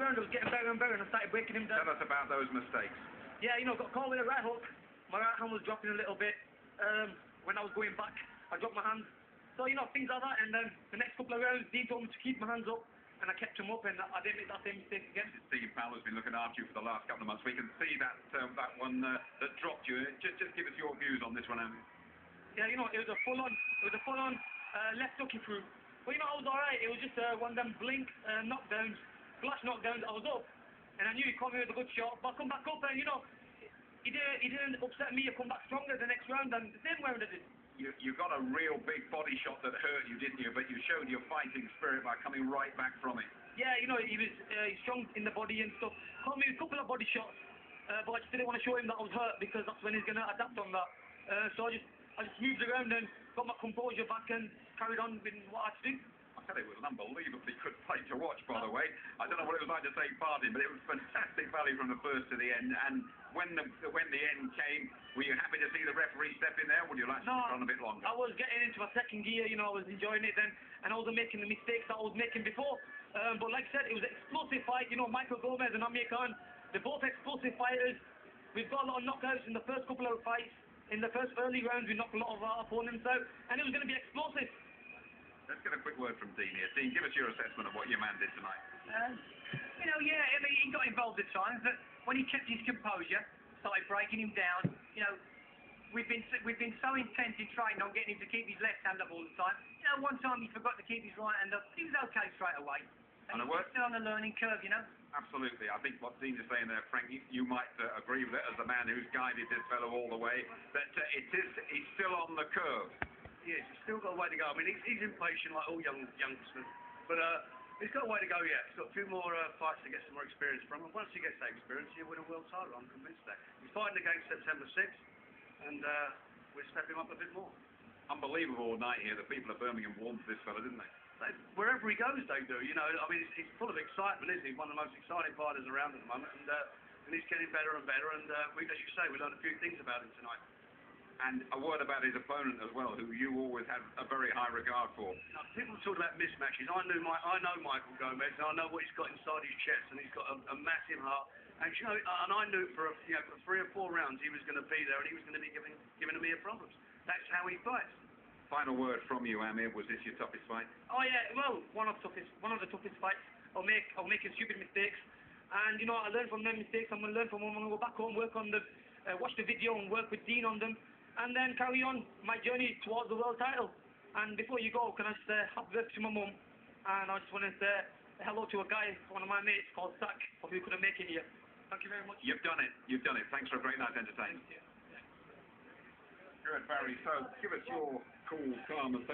round, I was getting better and better, and I started breaking him down. Tell us about those mistakes. Yeah, got caught with a right hook. My right hand was dropping a little bit. When I was going back, I dropped my hand. So, things like that. And then the next couple of rounds, Dean told me to keep my hands up, and I kept them up, and I didn't make that same mistake again. Steve Powell has been looking after you for the last couple of months. We can see that one that dropped you. Just give us your views on this one, Amir. Yeah, it was a full-on left hooky through. But I was alright. It was just one of them blink knockdowns, flash knockdowns. I was up, and I knew he caught me with a good shot. But I come back up, and he didn't upset me. I come back stronger the next round, and the same round I did. You got a real big body shot that hurt you, didn't you? But you showed your fighting spirit by coming right back from it. Yeah, he was strong in the body and stuff. Caught me a couple of body shots, but I just didn't want to show him that I was hurt, because that's when he's going to adapt on that. So I just moved around and got my composure back and carried on with what I had to do. I said it was an unbelievably good fight to watch, by the way. I don't know what it was like to take part in, but it was fantastic value from the first to the end. And when the end came, were you happy to see the referee step in there? Would you like to run a bit longer? I was getting into my second gear, I was enjoying it then, and I wasn't making the mistakes that I was making before. But like I said, it was an explosive fight. Michael Gomez and Amir Khan, they're both explosive fighters. We've got a lot of knockouts in the first couple of fights. In the first early rounds, we knocked a lot of our opponents out, and it was going to be explosive. Let's get a quick word from Dean here. Dean, give us your assessment of what your man did tonight. He got involved at times, but when he kept his composure, started breaking him down, we've been so intent in training on getting him to keep his left hand up all the time. One time he forgot to keep his right hand up. He was okay straight away. And he's still on a learning curve, Absolutely. I think what Dean is saying there, Frank, you might agree with it as the man who's guided this fellow all the way, that he's still on the curve. Yes, he's still got a way to go. I mean, he's impatient like all youngsters, but he's got a way to go yet. He's got a few more fights to get some more experience from, and once he gets that experience, he'll win a world title. I'm convinced of that. He's fighting against September 6th, and we'll step him up a bit more. Unbelievable night here. The people of Birmingham warmed to this fella, didn't they? Wherever he goes, they do. I mean, he's full of excitement, isn't he? One of the most exciting fighters around at the moment, and he's getting better and better. And as you say, we learned a few things about him tonight. And a word about his opponent as well, who you always have a very high regard for. People talk about mismatches. I know Michael Gomez, and I know what he's got inside his chest, and he's got a massive heart. And and I knew for 3 or 4 rounds he was going to be there, and he was going to be giving Amir problems. That's how he fights. Final word from you, Amir. Was this your toughest fight? Oh yeah, well, one of the toughest fights. I'll making stupid mistakes, and I learn from them mistakes. I'm gonna learn from them. I'm gonna go back home, work on watch the video, and work with Dean on them, and then carry on my journey towards the world title. And before you go, can I just happy birthday to my mum? And I just want to say hello to a guy, one of my mates called Zach, who couldn't make it here. Thank you very much. You've done it. You've done it. Thanks for a great night's entertainment. Good, Barry. So, give us your cool, calm, and